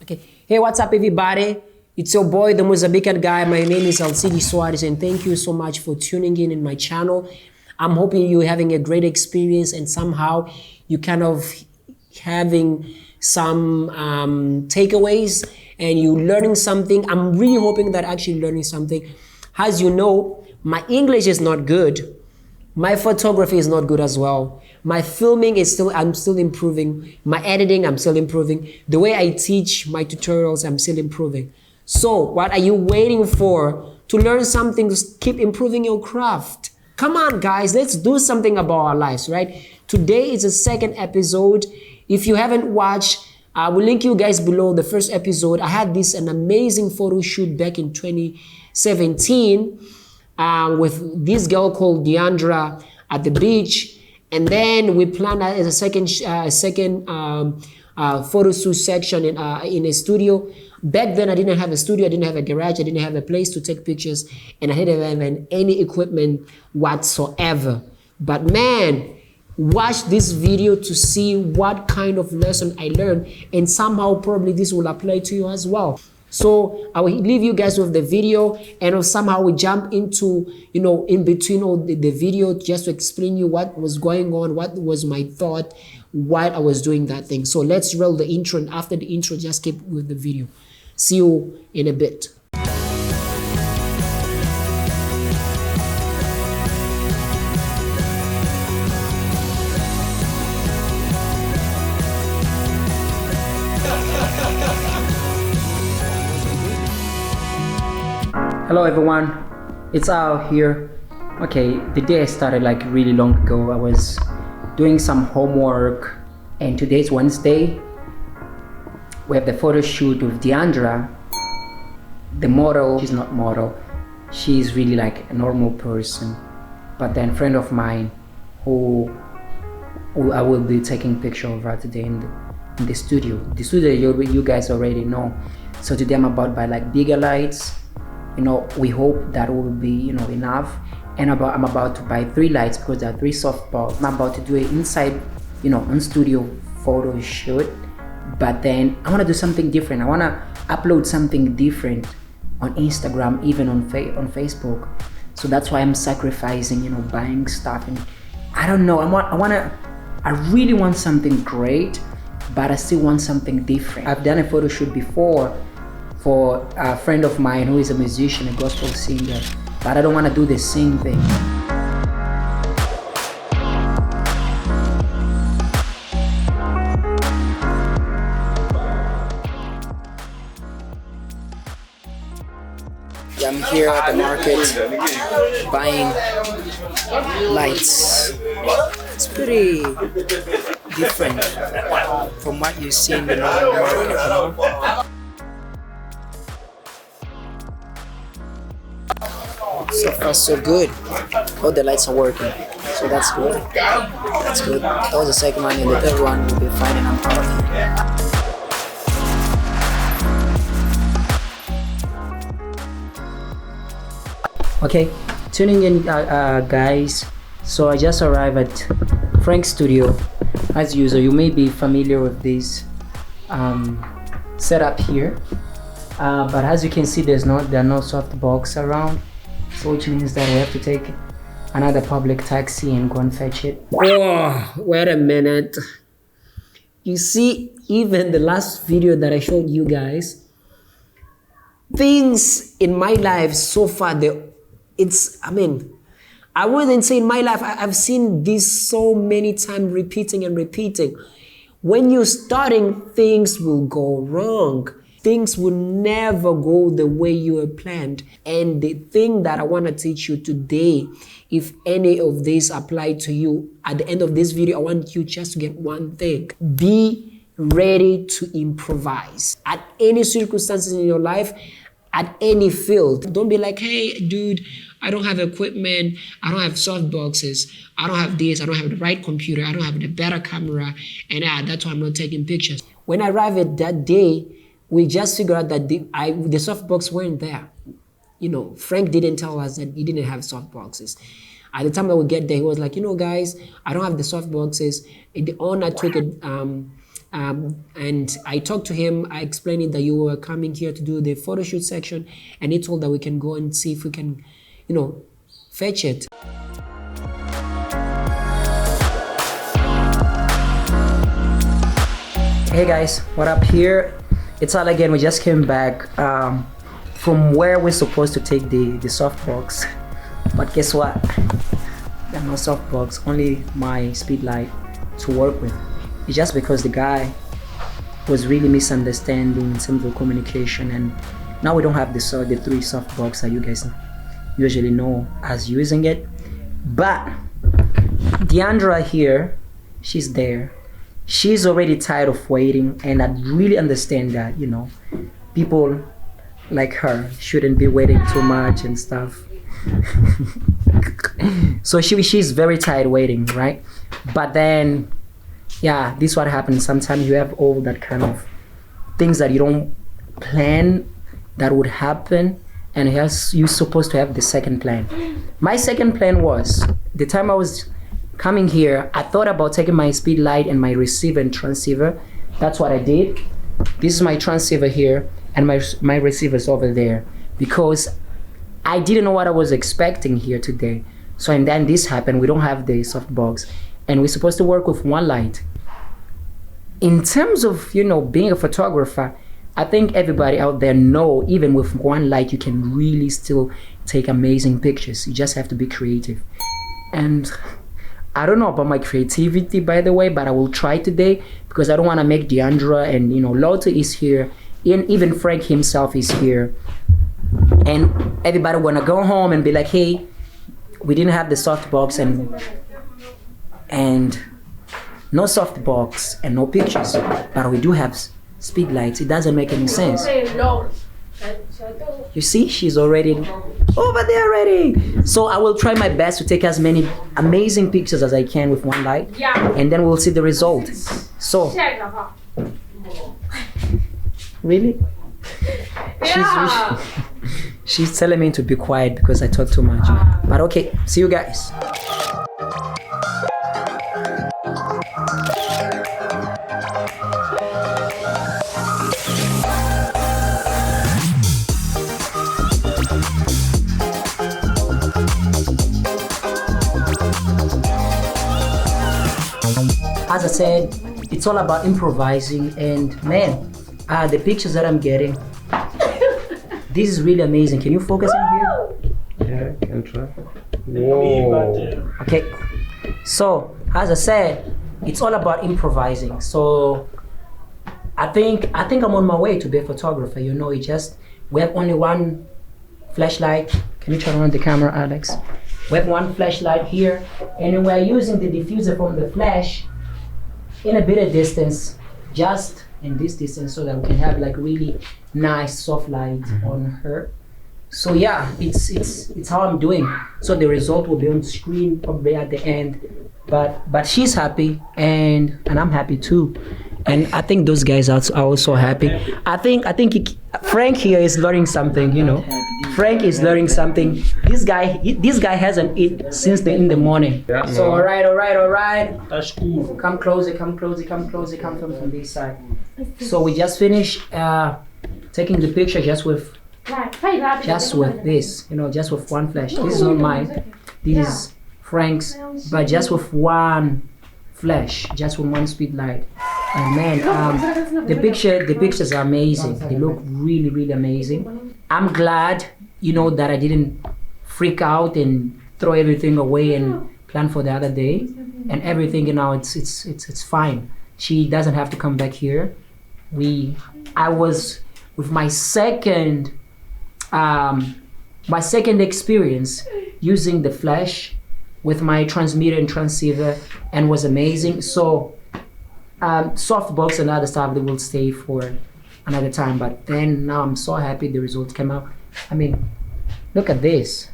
Okay. Hey, what's up, everybody? It's your boy, the Mozambican guy. My name is Alcides Soares, and thank you so much for tuning in my channel. I'm hoping you're having a great experience and somehow you kind of having some takeaways and you learning something. I'm really hoping that actually learning something. As you know, my English is not good. My photography is not good as well. My filming is I'm still improving. My editing, I'm still improving. The way I teach my tutorials, I'm still improving. So what are you waiting for to learn something to keep improving your craft? Come on, guys, let's do something about our lives, right? Today is the second episode. If you haven't watched, I will link you guys below the first episode. I had an amazing photo shoot back in 2017 with this girl called Diandra at the beach. And then we planned as a second photo shoot section in a studio. Back then, I didn't have a studio, I didn't have a garage, I didn't have a place to take pictures, and I didn't have any equipment whatsoever. But man, watch this video to see what kind of lesson I learned, and somehow probably this will apply to you as well. So I will leave you guys with the video, and somehow we jump into, in between all the video just to explain you what was going on, what was my thought, why I was doing that thing. So let's roll the intro, and after the intro, just keep with the video. See you in a bit. Hello everyone, it's Al here. Okay, the day I started like really long ago. I was doing some homework and today's Wednesday. We have the photo shoot with Diandra. The model, she's not model. She's really like a normal person. But then a friend of mine who I will be taking picture of her today in the studio. The studio you guys already know. So today I'm about to buy like bigger lights. We hope that will be enough, and I'm about to buy 3 lights because there are 3 softballs. I'm about to do it inside on studio photo shoot, but then I want to do something different. I want to upload something different on Instagram, even on Facebook. So that's why I'm sacrificing buying stuff, and I don't know, I really want something great, but I still want something different. I've done a photo shoot before for a friend of mine who is a musician, a gospel singer, but I don't want to do the same thing. I'm here at the market buying lights. It's pretty different from what you see in the normal market, So far so good. All the lights are working, so that's good. That's good. That was the second one, and the third one will be fine, and I'm proud of it. Okay, tuning in guys. So I just arrived at Franck's studio. As usual, you may be familiar with this setup here, but as you can see, there are no softbox around. So which means that we have to take another public taxi and go and fetch it. Oh, wait a minute. You see, even the last video that I showed you guys, things in my life so far, I wouldn't say in my life, I've seen this so many times repeating and repeating. When you're starting, things will go wrong. Things will never go the way you have planned. And the thing that I want to teach you today, if any of this apply to you, at the end of this video, I want you just to get one thing. Be ready to improvise. At any circumstances in your life, at any field. Don't be like, hey, dude, I don't have equipment. I don't have soft boxes. I don't have this. I don't have the right computer. I don't have the better camera. And that's why I'm not taking pictures. When I arrived at that day, we just figured out that the softbox weren't there. Frank didn't tell us that he didn't have softboxes. At the time that we get there, he was like, guys, I don't have the softboxes. The owner took And I talked to him, I explained it that you were coming here to do the photo shoot section, and he told that we can go and see if we can, fetch it. Hey guys, what up here? It's Al again. We just came back from where we're supposed to take the softbox, but guess what? There are no softbox, only my speedlight to work with. It's just because the guy was really misunderstanding in terms of communication, and now we don't have the 3 softbox that you guys usually know as using it. But Diandra here, she's there. She's already tired of waiting, and I really understand that, people like her shouldn't be waiting too much and stuff. So she's very tired waiting, right? But then, yeah, this is what happens. Sometimes you have all that kind of things that you don't plan that would happen, and you're supposed to have the second plan. My second plan was, the time I was coming here, I thought about taking my speed light and my receiver and transceiver. That's what I did. This is my transceiver here, and my receiver is over there, because I didn't know what I was expecting here today. So, and then this happened. We don't have the softbox, and we're supposed to work with one light. In terms of, being a photographer, I think everybody out there know, even with one light, you can really still take amazing pictures. You just have to be creative. And I don't know about my creativity, by the way, but I will try today, because I don't want to make Diandra and, Lotte is here, and even Frank himself is here. And everybody want to go home and be like, hey, we didn't have the softbox and no softbox and no pictures, but we do have speed lights. It doesn't make any sense. You see, she's already over there already. So I will try my best to take as many amazing pictures as I can with one light, and then we'll see the result. So, really? She's telling me to be quiet because I talk too much. But okay, see you guys. As I said, it's all about improvising, and man, the pictures that I'm getting, this is really amazing. Can you focus in here? Yeah, I can try. Whoa. Okay, so as I said, it's all about improvising. So I think I'm on my way to be a photographer. We have only one flashlight. Can you turn on the camera, Alex? We have one flashlight here, and we're using the diffuser from the flash in a bit of distance, just in this distance, so that we can have like really nice soft light on her. So yeah, it's how I'm doing. So the result will be on screen probably at the end, but she's happy, and I'm happy too. And I think those guys are also happy. I think Frank here is learning something, Frank is learning something. This guy hasn't eaten since in the morning. Yeah. So all right. Come closer, come from this side. So we just finished taking the picture just with this, just with one flash. This is not mine. This is Frank's, but just with one flash, just with one speed light. And man, the pictures are amazing. They look really, really amazing. I'm glad, that I didn't freak out and throw everything away and plan for the other day and everything. It's fine. She doesn't have to come back here. I was with my second experience using the flash with my transmitter and transceiver, and was amazing. So softbox and other stuff, they will stay for another time, but then now I'm so happy the results came out. I mean, look at this,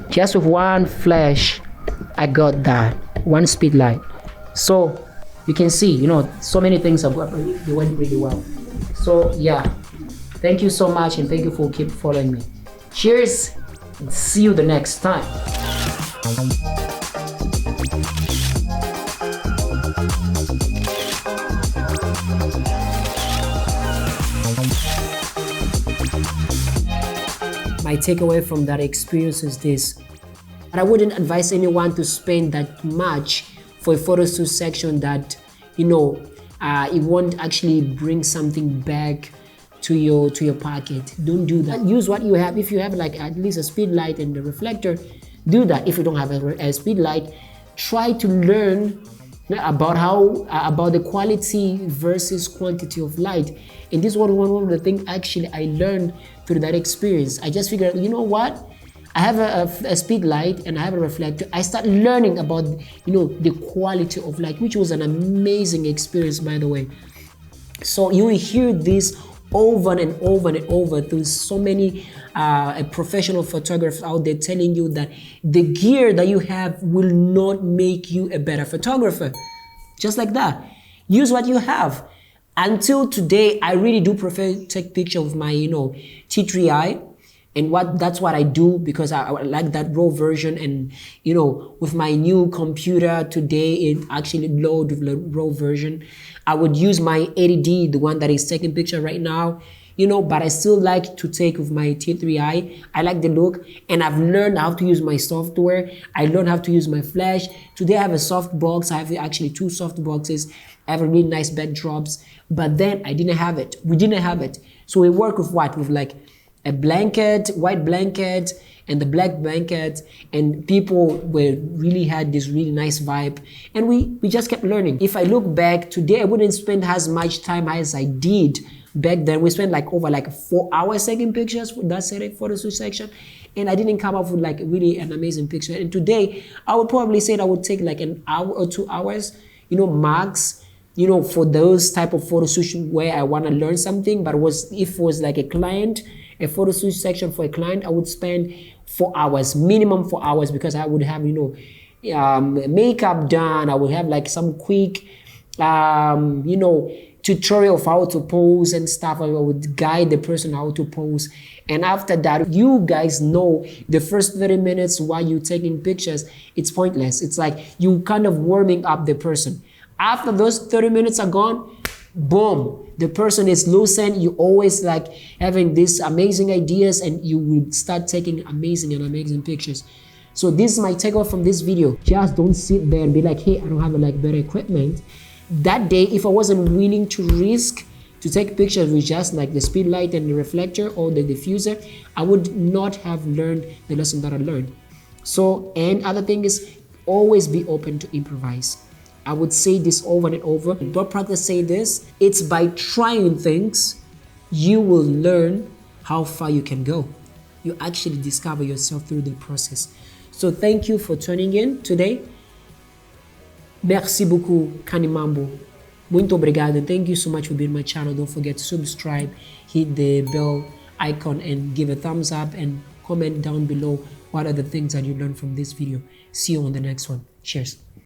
just with one flash I got that one speed light. So you can see, so many things they went really well. So yeah, thank you so much, and thank you for keep following me. Cheers, and see you the next time. My takeaway from that experience is this. But I wouldn't advise anyone to spend that much for a photo shoot section that, it won't actually bring something back to your pocket. Don't do that. Use what you have. If you have like at least a speed light and the reflector, do that. If you don't have a speed light, try to learn about the quality versus quantity of light. And this was one of the things actually I learned through that experience. I just figured, you know what? I have a speed light and I have a reflector. I start learning about, the quality of light, which was an amazing experience, by the way. So you will hear this over and over and over through so many professional photographers out there telling you that the gear that you have will not make you a better photographer. Just like that. Use what you have. Until today, I really do prefer to take picture with my, T3i. And that's what I do, because I like that raw version. And, with my new computer today, it actually loads the raw version. I would use my 80D, the one that is taking picture right now, but I still like to take with my T3i. I like the look, and I've learned how to use my software. I learned how to use my flash. Today I have a soft box. I have actually 2 soft boxes. I have a really nice backdrops, but then I didn't have it. We didn't have it. So we work with what? With like a blanket, white blanket, and the black blanket, and people really had this really nice vibe, and we just kept learning. If I look back today, I wouldn't spend as much time as I did back then. We spent over 4 hours taking pictures for that photo shoot section, and I didn't come up with really an amazing picture. And today, I would probably say that I would take an hour or 2 hours, max, for those type of photo shoots where I want to learn something. But if it was like a photo shoot section for a client, I would spend 4 hours, minimum 4 hours, because I would have, makeup done. I would have some quick, tutorial of how to pose and stuff. I would guide the person how to pose. And after that, you guys know the first 30 minutes while you're taking pictures, it's pointless. It's like you kind of warming up the person. After those 30 minutes are gone, boom, the person is loosened. You always having these amazing ideas, and you will start taking amazing pictures. So this is my takeaway from this video. Just don't sit there and be like, hey, I don't have better equipment. That day, if I wasn't willing to risk to take pictures with just the speed light and the reflector or the diffuser, I would not have learned the lesson that I learned. So, and other thing is, always be open to improvise. I would say this over and over. Don't practice say this. It's by trying things, you will learn how far you can go. You actually discover yourself through the process. So thank you for tuning in today. Merci beaucoup, Kanimambo. Muito obrigado, and thank you so much for being on my channel. Don't forget to subscribe, hit the bell icon, and give a thumbs up, and comment down below what are the things that you learned from this video. See you on the next one. Cheers.